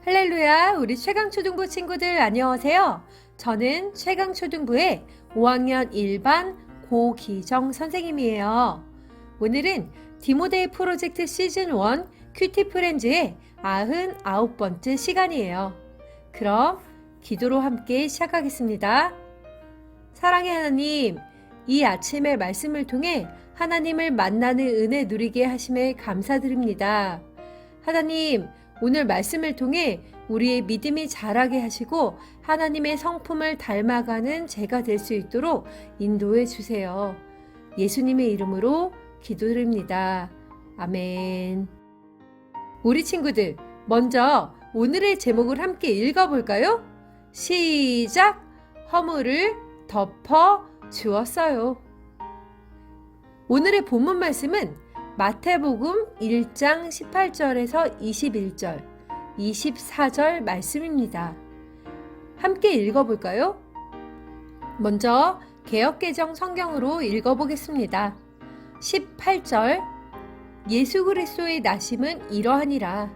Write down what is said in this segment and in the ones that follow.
할렐루야, 우리 최강초등부 친구들 안녕하세요. 저는 최강초등부의 5학년 1반 고기정 선생님이에요. 오늘은 디모데이 프로젝트 시즌1 큐티프렌즈의 99번째 시간이에요. 그럼 기도로 함께 시작하겠습니다. 사랑의 하나님, 이 아침의 말씀을 통해 하나님을 만나는 은혜 누리게 하심에 감사드립니다. 하나님, 오늘 말씀을 통해 우리의 믿음이 자라게 하시고 하나님의 성품을 닮아가는 제가 될 수 있도록 인도해 주세요. 예수님의 이름으로 기도드립니다. 아멘. 우리 친구들, 먼저 오늘의 제목을 함께 읽어볼까요? 시작! 허물을 덮어 주었어요. 오늘의 본문 말씀은 마태복음 1장 18절에서 21절, 24절 말씀입니다. 함께 읽어볼까요? 먼저 개역개정 성경으로 읽어보겠습니다. 18절, 예수 그리스도의 나심은 이러하니라.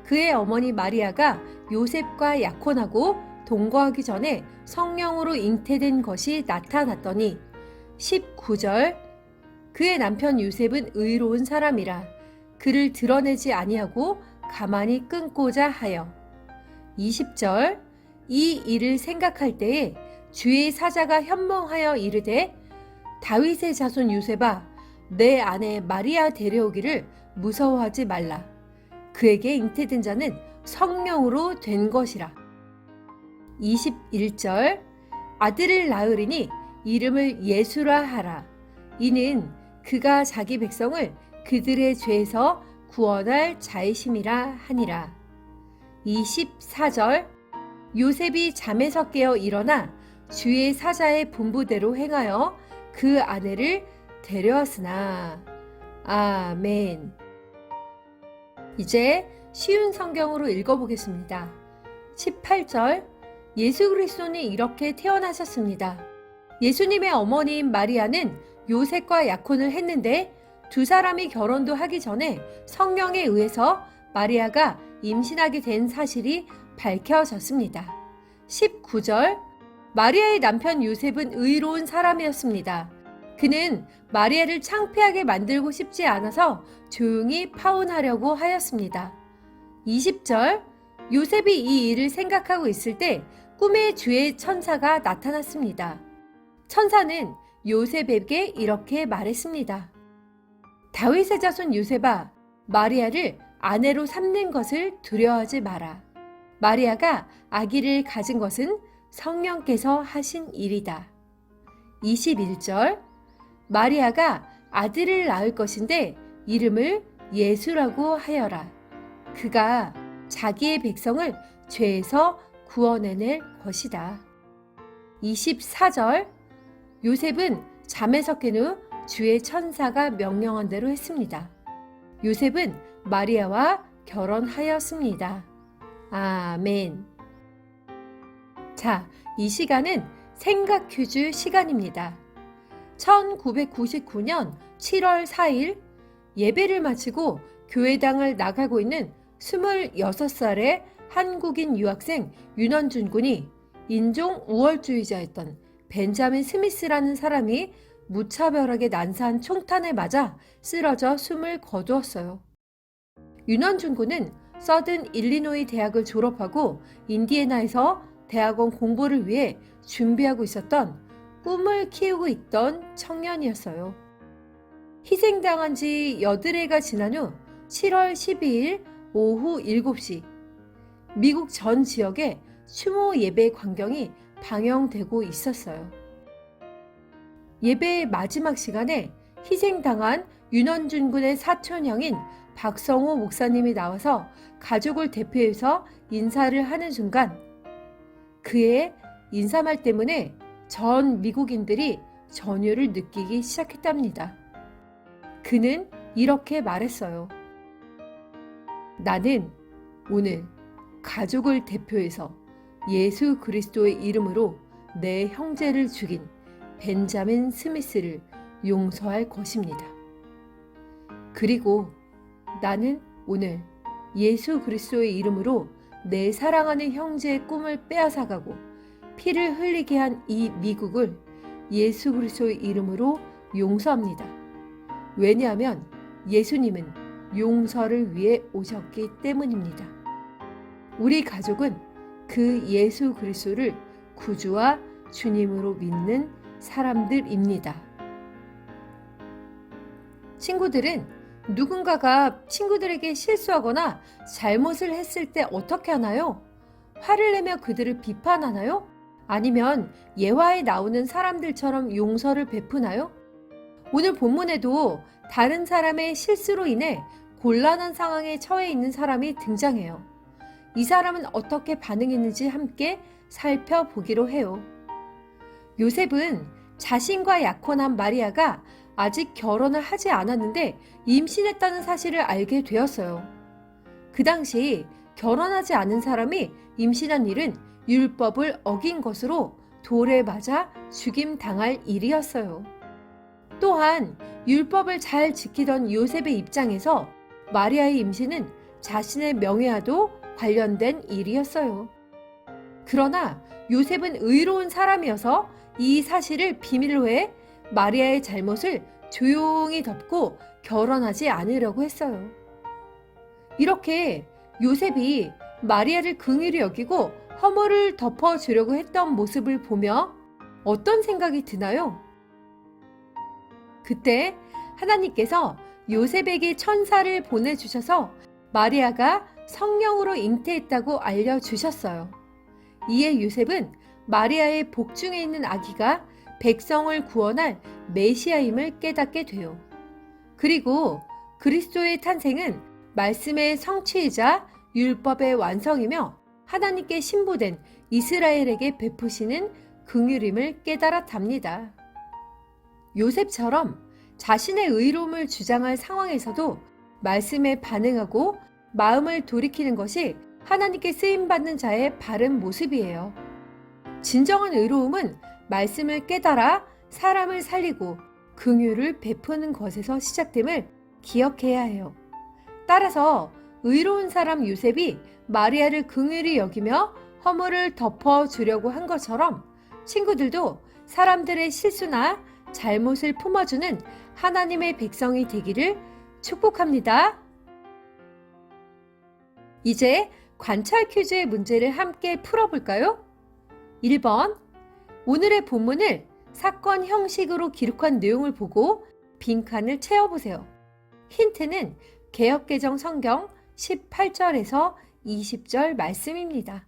그의 어머니 마리아가 요셉과 약혼하고 동거하기 전에 성령으로 잉태된 것이 나타났더니. 19절, 그의 남편 요셉은 의로운 사람이라 그를 드러내지 아니하고 가만히 끊고자 하여. 20절, 이 일을 생각할 때에 주의 사자가 현몽하여 이르되 다윗의 자손 요셉아, 내 아내 마리아 데려오기를 무서워하지 말라. 그에게 잉태된 자는 성령으로 된 것이라. 21절, 아들을 낳으리니 이름을 예수라 하라. 이는 그가 자기 백성을 그들의 죄에서 구원할 자이심이라 하니라. 24절, 요셉이 잠에서 깨어 일어나 주의 사자의 분부대로 행하여 그 아내를 데려왔으나. 아멘. 이제 쉬운 성경으로 읽어보겠습니다. 18절, 예수 그리스도는 이렇게 태어나셨습니다. 예수님의 어머니인 마리아는 요셉과 약혼을 했는데 두 사람이 결혼도 하기 전에 성령에 의해서 마리아가 임신하게 된 사실이 밝혀졌습니다. 19절, 마리아의 남편 요셉은 의로운 사람이었습니다. 그는 마리아를 창피하게 만들고 싶지 않아서 조용히 파혼하려고 하였습니다. 20절, 요셉이 이 일을 생각하고 있을 때 꿈에 주의 천사가 나타났습니다. 천사는 요셉에게 이렇게 말했습니다. 다윗의 자손 요셉아, 마리아를 아내로 삼는 것을 두려워하지 마라. 마리아가 아기를 가진 것은 성령께서 하신 일이다. 21절, 마리아가 아들을 낳을 것인데 이름을 예수라고 하여라. 그가 자기의 백성을 죄에서 구원해낼 것이다. 24절, 요셉은 잠에서 깬 후 주의 천사가 명령한 대로 했습니다. 요셉은 마리아와 결혼하였습니다. 아멘. 자, 이 시간은 생각 퀴즈 시간입니다. 1999년 7월 4일 예배를 마치고 교회당을 나가고 있는 26살의 한국인 유학생 윤원준 군이 인종 우월주의자였던 벤자민 스미스라는 사람이 무차별하게 난사한 총탄에 맞아 쓰러져 숨을 거두었어요. 윤원준 군은 서든 일리노이 대학을 졸업하고 인디애나에서 대학원 공부를 위해 준비하고 있었던 꿈을 키우고 있던 청년이었어요. 희생당한 지 8해가 지난 후 7월 12일 오후 7시 미국 전 지역에 추모 예배 광경이 방영되고 있었어요. 예배의 마지막 시간에 희생당한 윤원준 군의 사촌형인 박성호 목사님이 나와서 가족을 대표해서 인사를 하는 순간 그의 인사말 때문에 전 미국인들이 전율을 느끼기 시작했답니다. 그는 이렇게 말했어요. 나는 오늘 가족을 대표해서 예수 그리스도의 이름으로 내 형제를 죽인 벤자민 스미스를 용서할 것입니다. 그리고 나는 오늘 예수 그리스도의 이름으로 내 사랑하는 형제의 꿈을 빼앗아가고 피를 흘리게 한 이 미국을 예수 그리스도의 이름으로 용서합니다. 왜냐하면 예수님은 용서를 위해 오셨기 때문입니다. 우리 가족은 그 예수 그리스도를 구주와 주님으로 믿는 사람들입니다. 친구들은 누군가가 친구들에게 실수하거나 잘못을 했을 때 어떻게 하나요? 화를 내며 그들을 비판하나요? 아니면 예화에 나오는 사람들처럼 용서를 베푸나요? 오늘 본문에도 다른 사람의 실수로 인해 곤란한 상황에 처해 있는 사람이 등장해요. 이 사람은 어떻게 반응했는지 함께 살펴보기로 해요. 요셉은 자신과 약혼한 마리아가 아직 결혼을 하지 않았는데 임신했다는 사실을 알게 되었어요. 그 당시 결혼하지 않은 사람이 임신한 일은 율법을 어긴 것으로 돌에 맞아 죽임당할 일이었어요. 또한 율법을 잘 지키던 요셉의 입장에서 마리아의 임신은 자신의 명예와도 관련된 일이었어요. 그러나 요셉은 의로운 사람이어서 이 사실을 비밀로 해 마리아의 잘못을 조용히 덮고 결혼하지 않으려고 했어요. 이렇게 요셉이 마리아를 긍휼히 여기고 허물을 덮어주려고 했던 모습을 보며 어떤 생각이 드나요? 그때 하나님께서 요셉에게 천사를 보내주셔서 마리아가 성령으로 잉태했다고 알려주셨어요. 이에 요셉은 마리아의 복중에 있는 아기가 백성을 구원할 메시아임을 깨닫게 돼요. 그리고 그리스도의 탄생은 말씀의 성취이자 율법의 완성이며 하나님께 신부된 이스라엘에게 베푸시는 긍휼임을 깨달았답니다. 요셉처럼 자신의 의로움을 주장할 상황에서도 말씀에 반응하고 마음을 돌이키는 것이 하나님께 쓰임받는 자의 바른 모습이에요. 진정한 의로움은 말씀을 깨달아 사람을 살리고 긍휼을 베푸는 것에서 시작됨을 기억해야 해요. 따라서 의로운 사람 요셉이 마리아를 긍휼히 여기며 허물을 덮어주려고 한 것처럼 친구들도 사람들의 실수나 잘못을 품어주는 하나님의 백성이 되기를 축복합니다. 이제 관찰 퀴즈의 문제를 함께 풀어볼까요? 1번. 오늘의 본문을 사건 형식으로 기록한 내용을 보고 빈칸을 채워보세요. 힌트는 개역개정 성경 18절에서 20절 말씀입니다.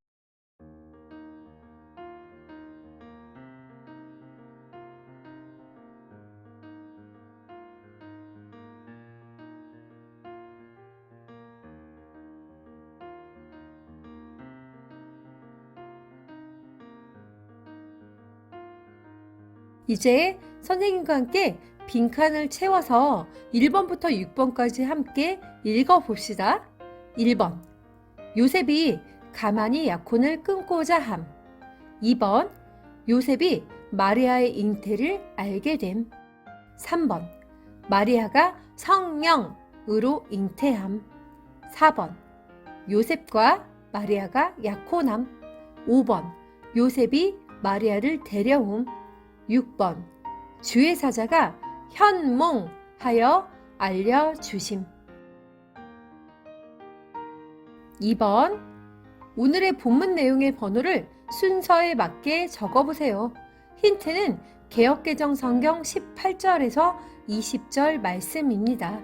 이제 선생님과 함께 빈칸을 채워서 1번부터 6번까지 함께 읽어봅시다. 1번. 요셉이 가만히 약혼을 끊고자 함. 2번. 요셉이 마리아의 잉태를 알게 됨. 3번. 마리아가 성령으로 잉태함. 4번. 요셉과 마리아가 약혼함. 5번. 요셉이 마리아를 데려옴. 6번. 주의 사자가 현몽하여 알려주심. 2번. 오늘의 본문 내용의 번호를 순서에 맞게 적어보세요. 힌트는 개역개정 성경 18절에서 20절 말씀입니다.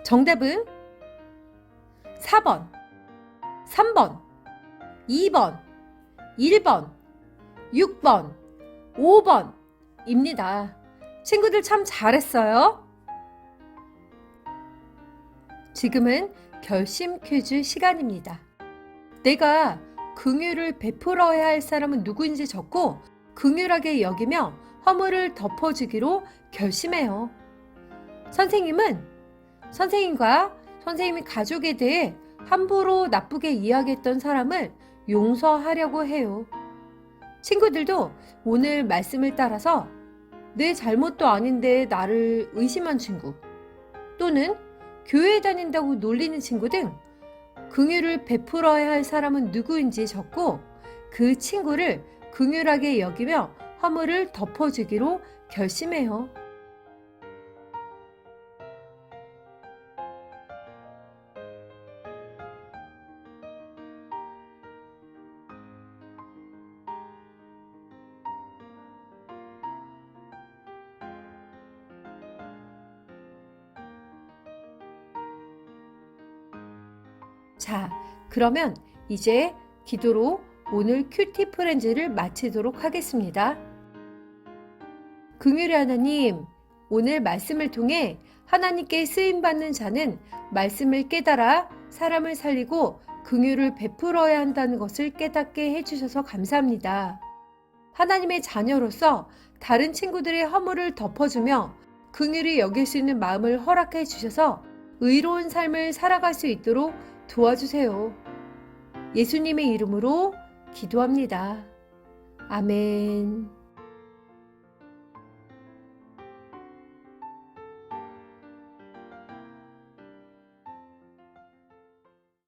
정답은 4번, 3번, 2번, 1번, 6번, 5번입니다. 친구들 참 잘했어요. 지금은 결심 퀴즈 시간입니다. 내가 긍휼을 베풀어야 할 사람은 누구인지 적고 긍휼하게 여기며 허물을 덮어주기로 결심해요. 선생님은 선생님과 선생님의 가족에 대해 함부로 나쁘게 이야기했던 사람을 용서하려고 해요. 친구들도 오늘 말씀을 따라서 내 잘못도 아닌데 나를 의심한 친구, 또는 교회에 다닌다고 놀리는 친구 등 긍휼을 베풀어야 할 사람은 누구인지 적고 그 친구를 긍휼하게 여기며 허물을 덮어주기로 결심해요. 자, 그러면 이제 기도로 오늘 큐티 프렌즈를 마치도록 하겠습니다. 긍휼의 하나님, 오늘 말씀을 통해 하나님께 쓰임받는 자는 말씀을 깨달아 사람을 살리고 긍휼을 베풀어야 한다는 것을 깨닫게 해주셔서 감사합니다. 하나님의 자녀로서 다른 친구들의 허물을 덮어주며 긍휼히 여길 수 있는 마음을 허락해 주셔서 의로운 삶을 살아갈 수 있도록 도와주세요. 예수님의 이름으로 기도합니다. 아멘.